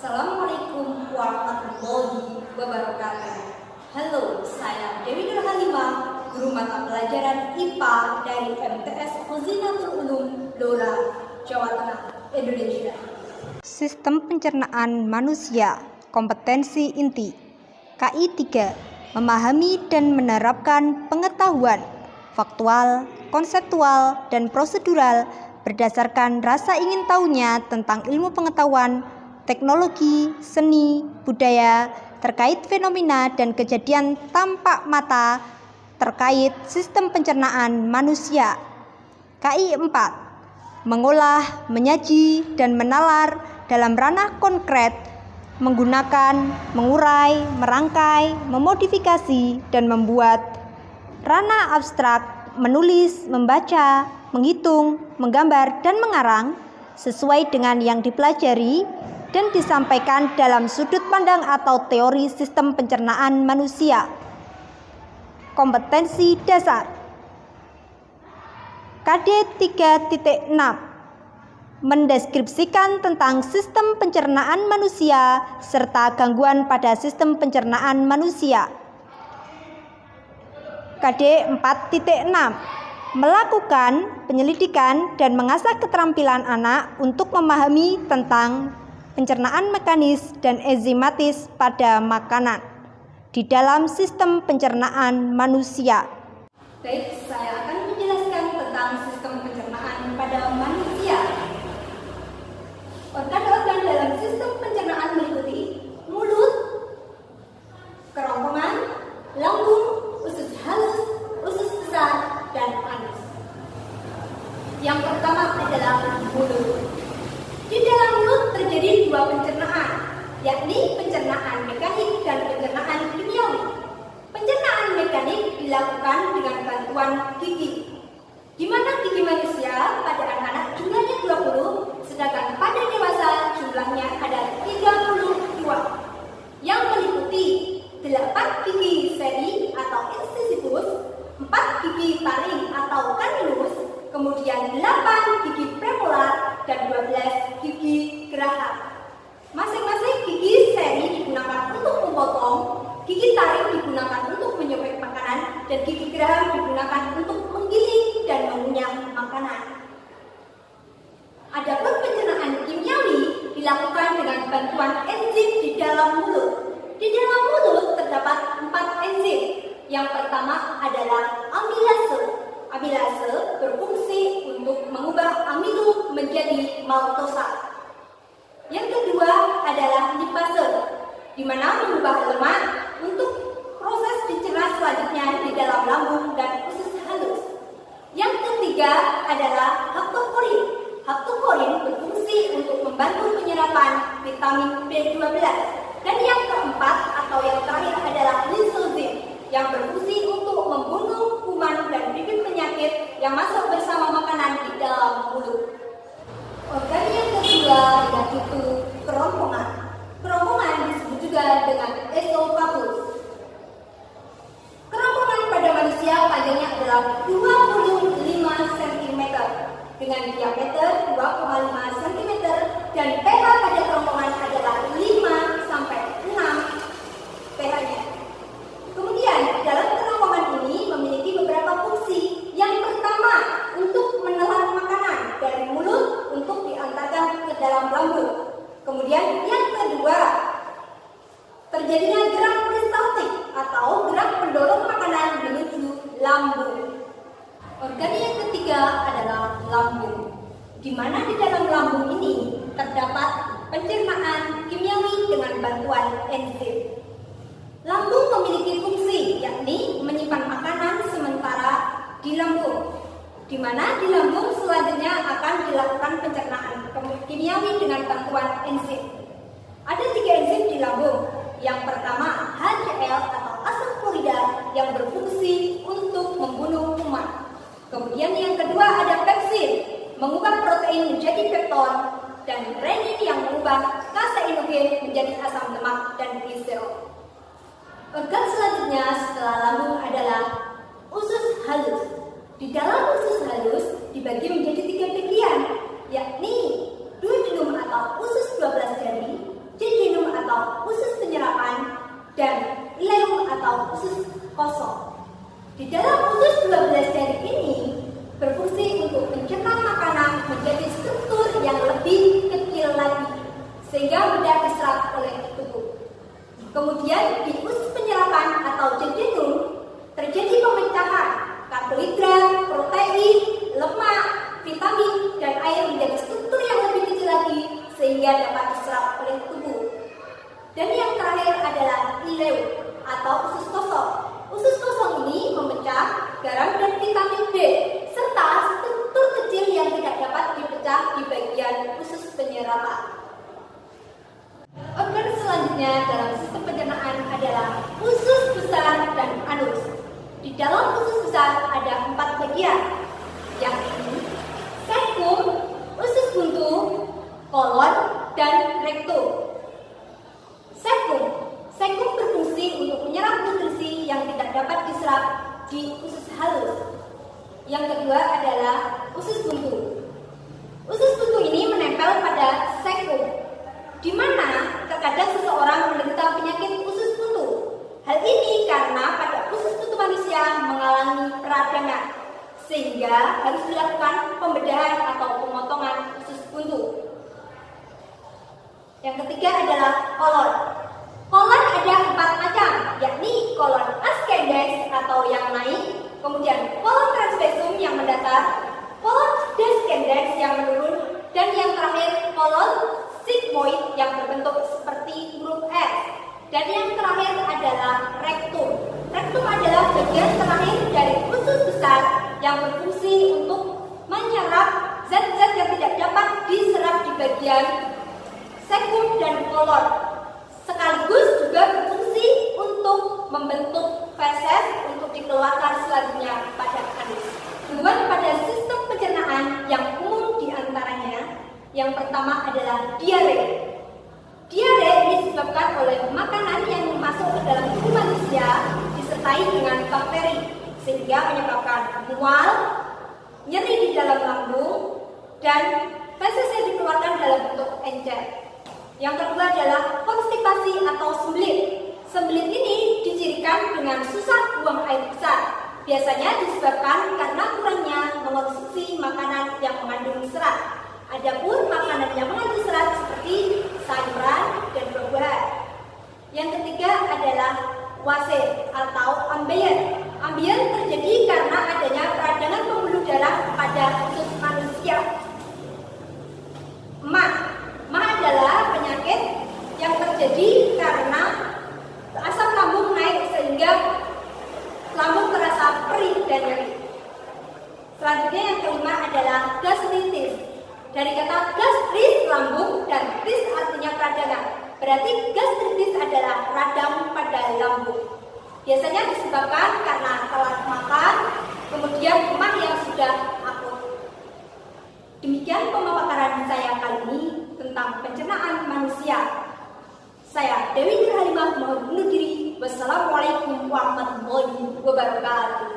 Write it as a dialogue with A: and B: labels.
A: Assalamualaikum warahmatullahi wabarakatuh. Halo, saya Dewi Nur Halimah, guru mata pelajaran IPA dari MTS Khazinatul Ulum, Blora, Jawa Tengah, Indonesia.
B: Sistem pencernaan manusia, kompetensi inti. KI 3, memahami dan menerapkan pengetahuan faktual, konseptual, dan prosedural berdasarkan rasa ingin tahunya tentang ilmu pengetahuan, teknologi, seni, budaya, terkait fenomena dan kejadian tampak mata terkait sistem pencernaan manusia. KI 4, mengolah, menyaji, dan menalar dalam ranah konkret, menggunakan, mengurai, merangkai, memodifikasi, dan membuat. Ranah abstrak, menulis, membaca, menghitung, menggambar, dan mengarang sesuai dengan yang dipelajari dan disampaikan dalam sudut pandang atau teori sistem pencernaan manusia. Kompetensi dasar. KD 3.6, mendeskripsikan tentang sistem pencernaan manusia serta gangguan pada sistem pencernaan manusia. KD 4.6, melakukan penyelidikan dan mengasah keterampilan anak untuk memahami tentang pencernaan mekanis dan enzimatis pada makanan di dalam sistem pencernaan manusia.
A: Baik, saya akan menjelaskan tentang sistem pencernaan pada manusia. Organ-organ dalam sistem pencernaan meliputi mulut, kerongkongan, lambung, usus halus, usus besar, dan anus. Yang pertama adalah mulut. Di dalam mulut terjadi dua pencernaan, yakni pencernaan mekanik dan pencernaan kimiawi. Pencernaan mekanik dilakukan dengan bantuan gigi, di mana gigi manusia pada anak-anak jumlahnya 20, sedangkan pada dewasa jumlahnya ada 32, yang meliputi 8 gigi seri atau incisivus, 4 gigi taring atau caninus, kemudian 8 gigi premolar, dan 12 gigi geraham. Masing-masing gigi seri digunakan untuk memotong, gigi taring digunakan untuk menyobek makanan, dan gigi geraham digunakan untuk menggiling dan mengunyah makanan. Adapun pencernaan kimiawi dilakukan dengan bantuan enzim di dalam mulut. Di dalam mulut terdapat 4 enzim. Yang pertama adalah amilase. Amilase berfungsi untuk mengubah amilo menjadi maltosa. Yang kedua adalah lipase, di mana mengubah lemak untuk proses dicerna selanjutnya di dalam lambung dan usus halus. Yang ketiga adalah haptokorin. Haptokorin berfungsi untuk membantu penyerapan vitamin B12. Dan yang keempat atau yang terakhir adalah lisozim, yang berfungsi untuk membunuh kuman dan bibit penyakit yang masuk bersama makanan di dalam mulut. Organ yang kedua yaitu kerongkongan. Kerongkongan disebut juga dengan esofagus. Kerongkongan pada manusia panjangnya adalah 25 cm dengan diameter 2,5 cm dan pH pada kerongkongan adalah 5 sampai 6 pH-nya. Kemudian dalam kerongkongan ini memiliki beberapa fungsi. Yang pertama, untuk menelan makanan dari mulut untuk diantarkan ke dalam lambung. Kemudian yang kedua, terjadinya gerak peristaltik atau gerak pendorong makanan menuju lambung. Organ yang ketiga adalah lambung, di mana di dalam lambung ini terdapat pencernaan kimiawi dengan bantuan enzim. Lambung memiliki fungsi, yakni menyimpan makanan sementara di lambung, di mana di lambung selanjutnya akan dilakukan pencernaan kimiawi dengan bantuan enzim. Ada 3 enzim di lambung. Yang pertama HCl atau asam klorida yang berfungsi untuk membunuh kuman. Kemudian yang kedua ada pepsin, mengubah protein menjadi pepton, dan renin yang mengubah kaseinogen menjadi asam lemak dan gliserol. Organ selanjutnya setelah lambung adalah usus halus. Di dalam usus halus dibagi menjadi 3 bagian, yakni duodenum atau usus 12 jari, dan ileum atau usus kosong. Di dalam usus 12 jari ini berfungsi untuk mencerna makanan menjadi struktur yang lebih kecil lagi sehingga mudah diserap oleh tubuh. Kemudian di usus penyerapan atau jejunum terjadi pemecahan karbohidrat, protein, lemak, vitamin, dan air menjadi struktur yang lebih kecil lagi sehingga dapat diserap oleh tubuh. Dan yang terakhir adalah ileum atau usus kosong. Usus kosong ini memecah garam dan vitamin B serta struktur kecil yang tidak dapat dipecah di bagian usus penyerapan. Organ selanjutnya dalam sistem pencernaan adalah usus besar dan anus. Di dalam usus besar ada 4 bagian, yakni cecum, usus buntu, kolon, dan rektum. Cecum berfungsi untuk menyerap nutrisi yang tidak dapat diserap di usus halus. Yang kedua adalah usus buntu. Usus buntu ini menempel pada cecum, di mana terkadang seseorang menderita penyakit usus buntu. Hal ini karena pada usus buntu manusia mengalami peradangan, sehingga harus dilakukan pembedahan atau pemotongan usus buntu. Yang ketiga adalah kolon. Kolon ada 4 macam, yakni kolon ascendens atau yang naik, kemudian kolon transversum yang mendatar, kolon descendens yang menurun, dan yang terakhir kolon sigmoid yang berbentuk seperti huruf S. Dan yang terakhir adalah rektum. Rektum adalah bagian terakhir dari usus besar yang berfungsi untuk menyerap zat-zat yang tidak dapat diserap di bagian cecum dan kolon. Sekaligus juga berfungsi untuk membentuk feses untuk dikeluarkan selanjutnya pada anus. Gangguan pada sistem pencernaan yang umum diantaranya yang pertama adalah diare. Diare ini disebabkan oleh makanan yang masuk ke dalam tubuh manusia disertai dengan bakteri sehingga menyebabkan mual, nyeri di dalam lambung, dan feses yang dikeluarkan dalam bentuk encer. Yang kedua adalah konstipasi atau sembelit. Sembelit ini dicirikan dengan susah buang air besar. Biasanya disebabkan karena kurangnya mengonsumsi makanan yang mengandung serat. Adapun makanan yang mengandung serat seperti sayuran dan buah-buahan. Yang ketiga adalah wasir atau ambeien. Ambeien terjadi karena adanya peradangan pembuluh darah pada usus manusia. Mah adalah penyakit yang terjadi karena asam lambung naik sehingga lambung terasa perih dan nyeri. Selanjutnya yang kelima adalah gastritis. Dari kata gastris lambung dan tis artinya peradangan. Berarti gastritis adalah radang pada lambung. Biasanya disebabkan karena telat makan, kemudian emah yang sudah akut. Demikian pemaparan saya kali ini tentang pencernaan manusia. Saya Dewi Nurhalimah mohon undur diri. Wassalamualaikum warahmatullahi wabarakatuh.